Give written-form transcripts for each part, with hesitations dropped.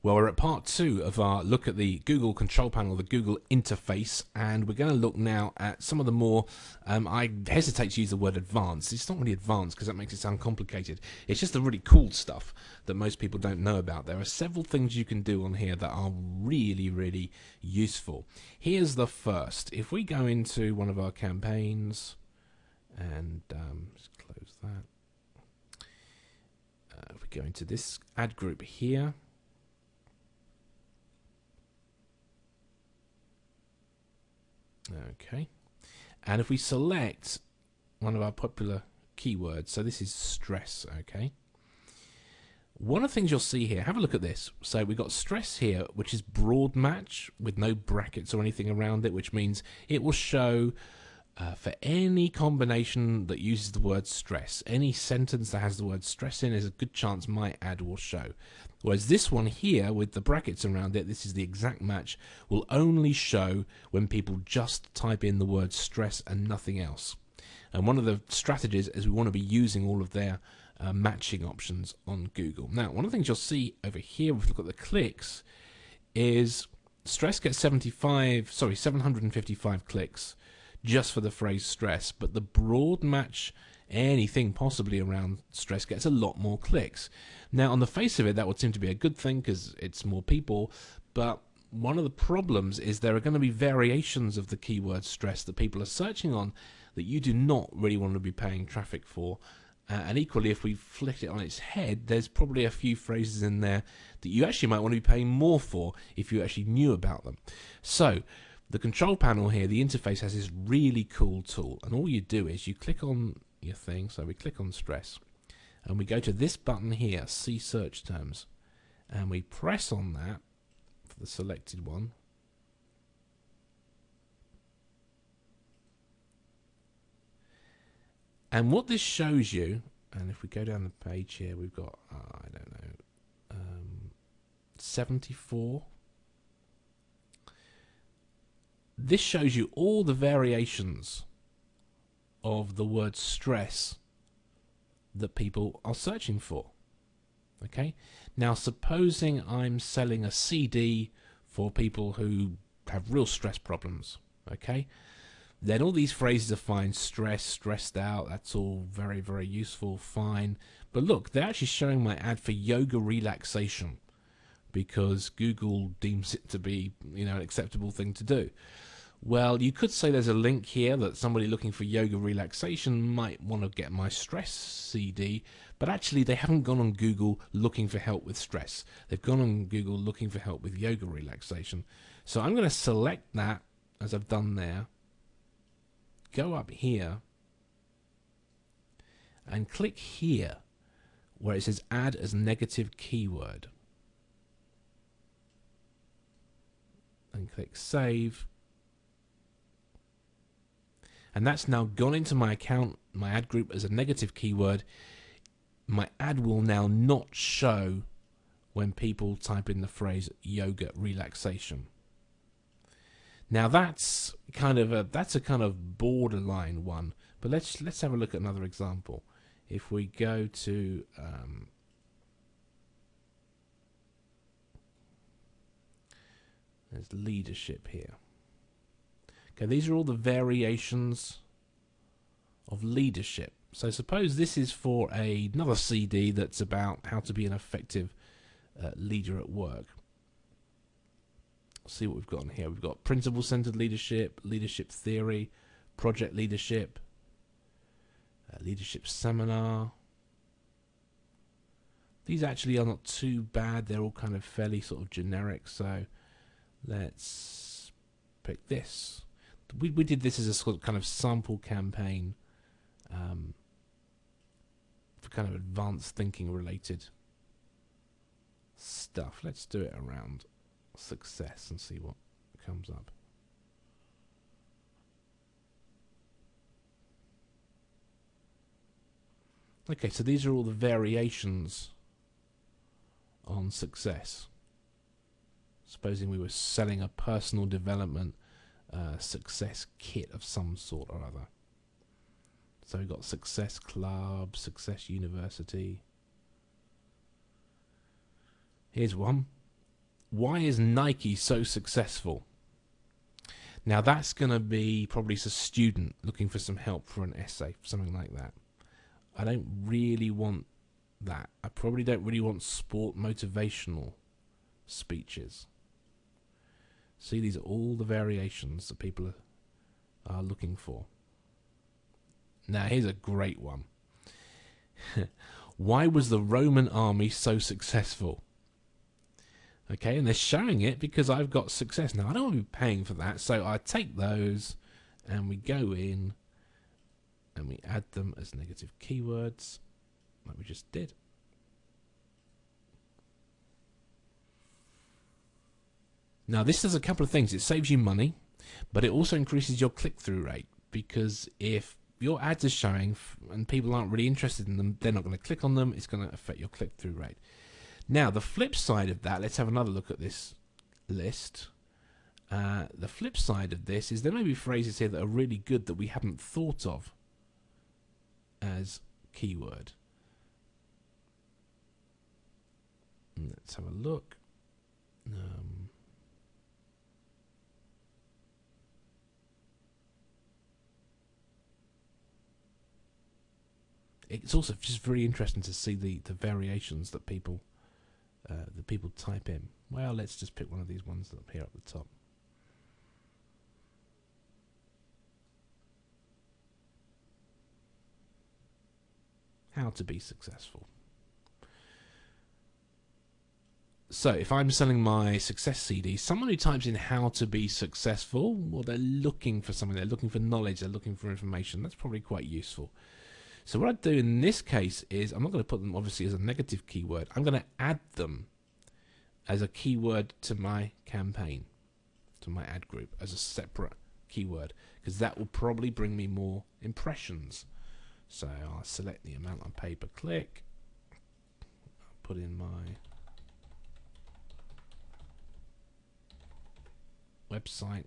Well, we're at part two of our look at the Google control panel, the Google interface, and we're going to look now at some of the more, I hesitate to use the word advanced. It's not really advanced because that makes it sound complicated. It's just the really cool stuff that most people don't know about. There are several things you can do on here that are really, really useful. Here's the first. If we go into one of our campaigns, and let's close that. If we go into this ad group here, okay, and if we select one of our popular keywords, so this is stress, okay, one of the things you'll see here, have a look at this. So we've got stress here, which is broad match with no brackets or anything around it, which means it will show for any combination that uses the word stress. Any sentence that has the word stress in, there's a good chance my ad will show. Whereas this one here with the brackets around it, this is the exact match, will only show when people just type in the word stress and nothing else. And one of the strategies is we want to be using all of their matching options on Google. Now, one of the things you'll see over here, if we look at the clicks, is stress gets 755 clicks just for the phrase stress, but the broad match, anything possibly around stress, gets a lot more clicks. Now, on the face of it, that would seem to be a good thing because it's more people, but one of the problems is there are going to be variations of the keyword stress that people are searching on that you do not really want to be paying traffic for. And equally, if we flick it on its head, there's probably a few phrases in there that you actually might want to be paying more for if you actually knew about them. So the control panel here, the interface, has this really cool tool, and all you do is you click on your thing. So we click on stress and we go to this button here, see search terms, and we press on that for the selected one. And what this shows you, and if we go down the page here, we've got, I don't know, 74. This shows you all the variations of the word stress that people are searching for. Okay, now supposing I'm selling a CD for people who have real stress problems, okay, then all these phrases are fine. Stress, stressed out, that's all very, very useful, fine. But look, they're actually showing my ad for yoga relaxation because Google deems it to be, an acceptable thing to do. Well, you could say there's a link here that somebody looking for yoga relaxation might want to get my stress CD, but actually they haven't gone on Google looking for help with stress. They've gone on Google looking for help with yoga relaxation. So I'm going to select that as I've done there, go up here and click here where it says add as negative keyword and click save. And that's now gone into my account, my ad group, as a negative keyword. My ad will now not show when people type in the phrase yoga relaxation. Now that's a kind of borderline one. But let's have a look at another example. If we go to there's leadership here. Okay, these are all the variations of leadership. So suppose this is for another CD that's about how to be an effective leader at work. See what we've got in here. We've got principle-centered leadership, leadership theory, project leadership, leadership seminar. These actually are not too bad. They're all kind of fairly sort of generic. So let's pick this. We did this as a sort of kind of sample campaign for kind of advanced thinking related stuff. Let's do it around success and see what comes up. Okay, so these are all the variations on success. Supposing we were selling a personal development success kit of some sort or other. So we've got Success Club, Success University. Here's one. why is Nike so successful? Now that's going to be probably a student looking for some help for an essay, something like that. I don't really want that. I probably don't really want sport motivational speeches. See, these are all the variations that people are looking for. Now here's a great one. Why was the Roman army so successful? Okay, and they're showing it because I've got success. Now, I don't want to be paying for that, so I take those and we go in and we add them as negative keywords, like we just did. Now, this does a couple of things. It saves you money, but it also increases your click-through rate, because if your ads are showing and people aren't really interested in them, they're not going to click on them. It's going to affect your click-through rate. Now, the flip side of that, let's have another look at this list. The flip side of this is there may be phrases here that are really good that we haven't thought of as keyword. Let's have a look. It's also just very interesting to see the variations that people type in. Well, let's just pick one of these ones up here at the top. How to be successful. So if I'm selling my success CD, someone who types in how to be successful, well, they're looking for something. They're looking for knowledge. They're looking for information. That's probably quite useful. So what I do in this case is I'm not going to put them obviously as a negative keyword. I'm going to add them as a keyword to my campaign, to my ad group, as a separate keyword, because that will probably bring me more impressions. So I'll select the amount I pay per click. I'll put in my website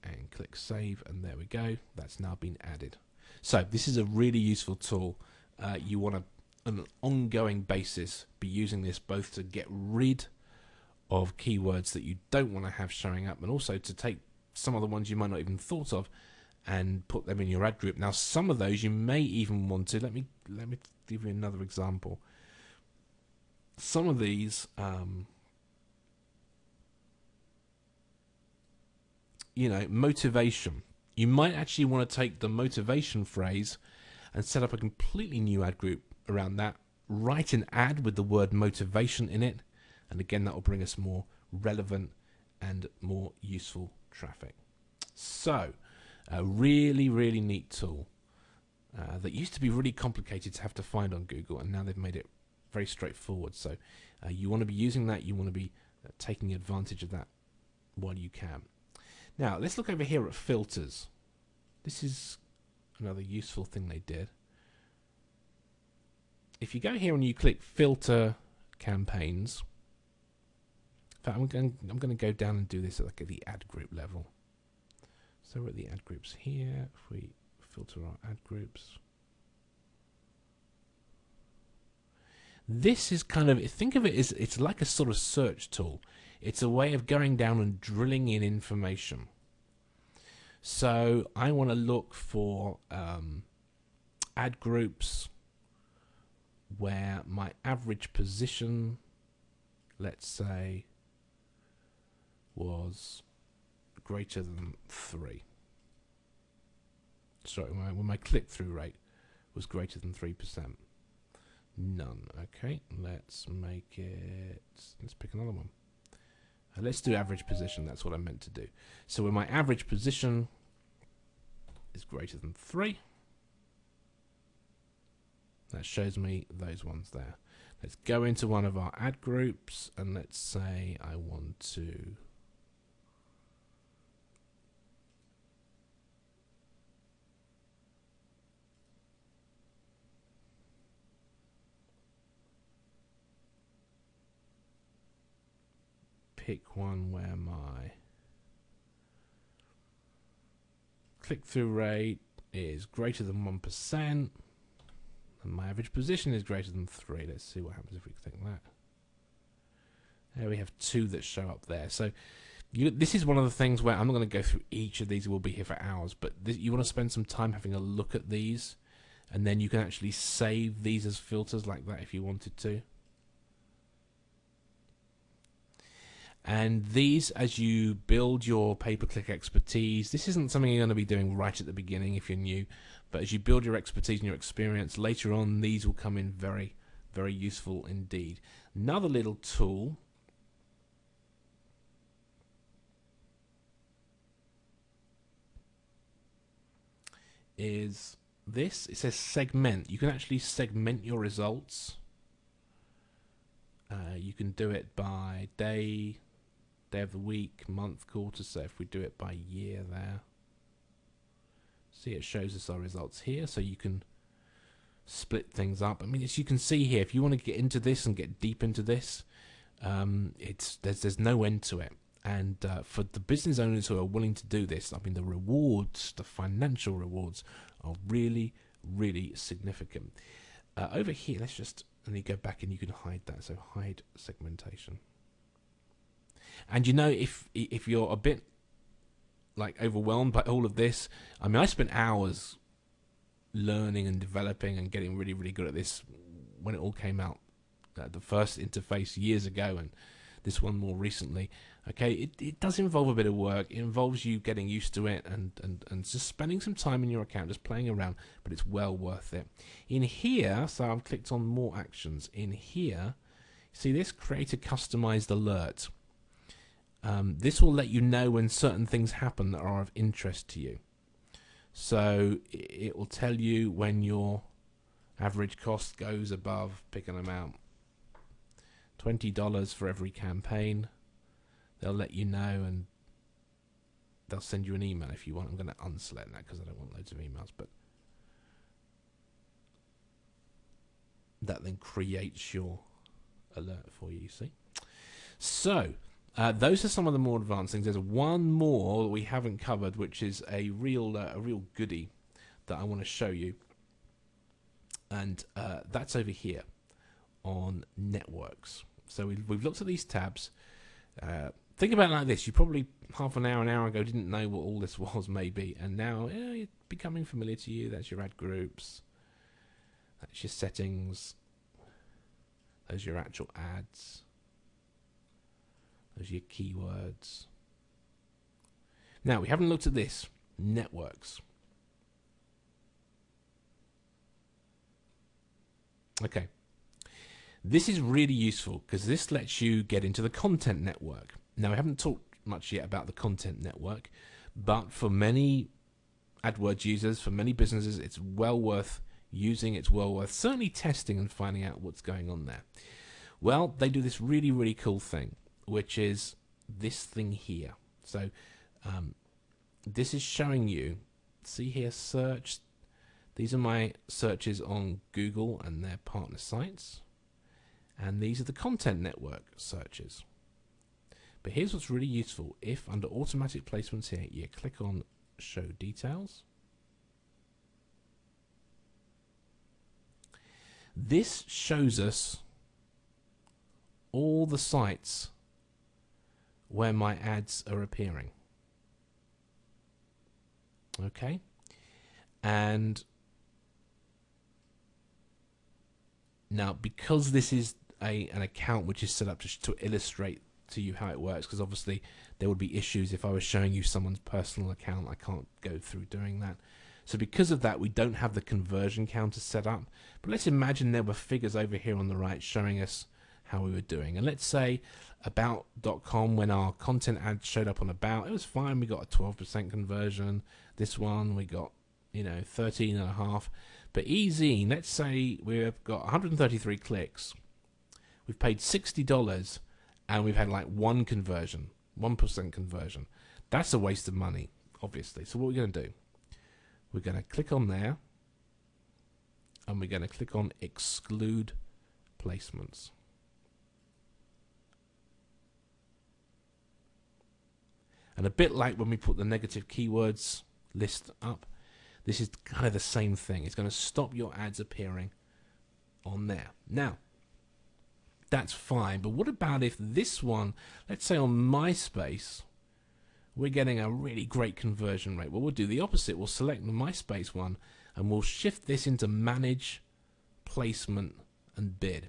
and click save, and there we go. That's now been added. So this is a really useful tool. You want to, on an ongoing basis, be using this both to get rid of keywords that you don't want to have showing up, and also to take some of the ones you might not even thought of and put them in your ad group. Now, some of those you may even want to. Let me give you another example. Some of these, motivation. You might actually want to take the motivation phrase and set up a completely new ad group around that. Write an ad with the word motivation in it, and again, that will bring us more relevant and more useful traffic. So, a really, really neat tool that used to be really complicated to have to find on Google, and now they've made it very straightforward. So you want to be using that. You want to be taking advantage of that while you can. Now, let's look over here at filters. This is another useful thing they did. If you go here and you click filter campaigns, in fact, I'm going to go down and do this at the ad group level. So we're at the ad groups here. If we filter our ad groups, this is kind of, think of it as, it's like a sort of search tool. It's a way of going down and drilling in information. So I want to look for ad groups where my average position, let's say, was greater than 3. Sorry, when my click-through rate was greater than 3%. None. Okay, let's make it, let's pick another one. Let's do average position. That's what I meant to do. So when my average position is greater than 3, that shows me those ones there. Let's go into one of our ad groups, and let's say I want to pick one where my click-through rate is greater than 1%. And my average position is greater than 3. Let's see what happens if we click that. There we have 2 that show up there. So this is one of the things where I'm not going to go through each of these. We'll be here for hours. But you want to spend some time having a look at these. And then you can actually save these as filters like that if you wanted to. And these, as you build your pay-per-click expertise, this isn't something you're going to be doing right at the beginning if you're new, but as you build your expertise and your experience, later on these will come in very, very useful indeed. Another little tool is this. It says segment. You can actually segment your results. You can do it by day of the week, month, quarter. So if we do it by year there, see, it shows us our results here. So you can split things up. I mean, as you can see here, if you want to get into this and get deep into this, there's no end to it. And for the business owners who are willing to do this, I mean, the rewards, the financial rewards, are really, really significant. Over here, let's just, and you go back and you can hide that. So hide segmentation. And you know, if you're a bit like overwhelmed by all of this, I mean, I spent hours learning and developing and getting really, really good at this when it all came out. The first interface years ago, and this one more recently. Okay, it does involve a bit of work. It involves you getting used to it and just spending some time in your account, just playing around, but it's well worth it. In here, so I've clicked on more actions. In here, see this, create a customized alert. This will let you know when certain things happen that are of interest to you. So it will tell you when your average cost goes above, pick an amount, $20 for every campaign. They'll let you know, and they'll send you an email if you want. I'm going to unselect that because I don't want loads of emails, but that then creates your alert for you, see? So those are some of the more advanced things. There's one more that we haven't covered, which is a real goodie that I want to show you, and that's over here on networks. So we've looked at these tabs. Think about it like this. You probably half an hour ago didn't know what all this was, maybe, and now it's becoming familiar to you. That's your ad groups. That's your settings. Those are your actual ads. Those are your keywords. Now, we haven't looked at this. Networks. Okay. This is really useful because this lets you get into the content network. Now, I haven't talked much yet about the content network, but for many AdWords users, for many businesses, it's well worth using. It's well worth certainly testing and finding out what's going on there. Well, they do this really, really cool thing, which is this thing here. So this is showing you, see here, search. These are my searches on Google and their partner sites. And these are the content network searches. But here's what's really useful. If under automatic placements here, you click on show details. This shows us all the sites where my ads are appearing. Okay. And now, because this is an account which is set up to illustrate to you how it works, because obviously there would be issues if I was showing you someone's personal account. I can't go through doing that. So because of that, we don't have the conversion counter set up. But let's imagine there were figures over here on the right showing us how we were doing. And let's say about.com, when our content ad showed up on about, it was fine. We got a 12% conversion. This one we got, 13.5. But easy, let's say we've got 133 clicks. We've paid $60 and we've had like 1% conversion. That's a waste of money, obviously. So what we're going to do, we're going to click on there and we're going to click on exclude placements. And a bit like when we put the negative keywords list up, this is kind of the same thing. It's going to stop your ads appearing on there. Now, that's fine, but what about if this one, let's say on MySpace, we're getting a really great conversion rate? Well, we'll do the opposite. We'll select the MySpace one and we'll shift this into manage, placement, and bid.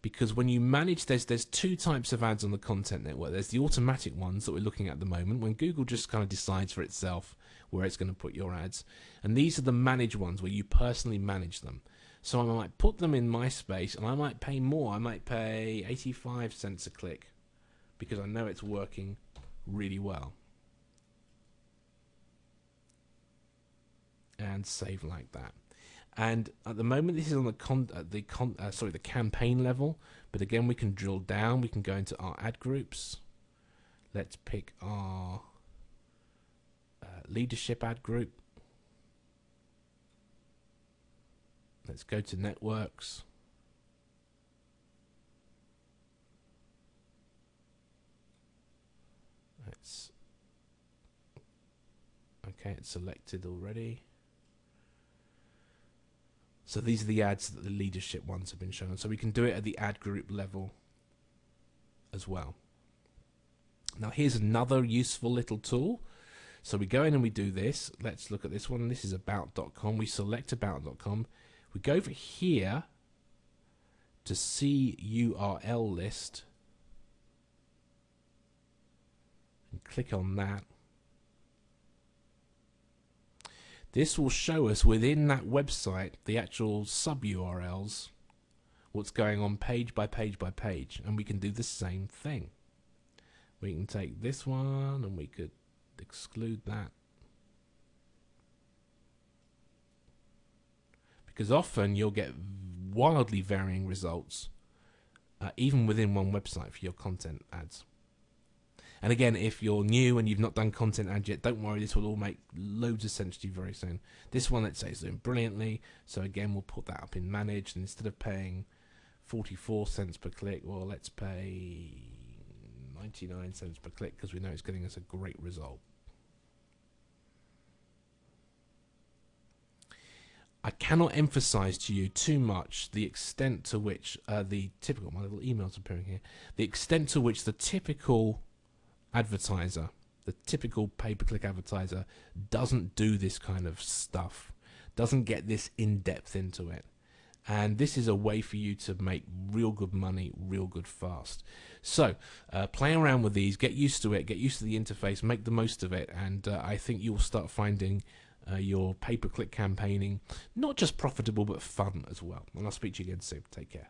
Because when you manage, there's two types of ads on the content network. There's the automatic ones that we're looking at the moment, when Google just kind of decides for itself where it's going to put your ads. And these are the managed ones where you personally manage them. So I might put them in MySpace and I might pay more. I might pay 85 cents a click because I know it's working really well. And save like that. And at the moment, this is on the campaign level. But again, we can drill down. We can go into our ad groups. Let's pick our leadership ad group. Let's go to networks. Okay, it's selected already. So these are the ads that the leadership ones have been shown. So we can do it at the ad group level as well. Now here's another useful little tool. So we go in and we do this. Let's look at this one. This is about.com. We select about.com. We go over here to see URL list and click on that. This will show us within that website the actual sub-URLs, what's going on page by page by page, and we can do the same thing. We can take this one and we could exclude that. Because often you'll get wildly varying results, even within one website for your content ads. And again, if you're new and you've not done content ads yet, don't worry, this will all make loads of sense to you very soon. This one, let's say, is doing brilliantly. So again, we'll put that up in managed, and instead of paying 44 cents per click, well, let's pay 99 cents per click because we know it's getting us a great result. I cannot emphasize to you too much the extent to which the typical, my little email's appearing here, the extent to which the typical advertiser, the typical pay-per-click advertiser, doesn't do this kind of stuff, doesn't get this in-depth into it. And this is a way for you to make real good money, real good fast. So play around with these, get used to it, get used to the interface, make the most of it, and I think you'll start finding your pay-per-click campaigning not just profitable but fun as well. And I'll speak to you again soon. Take care.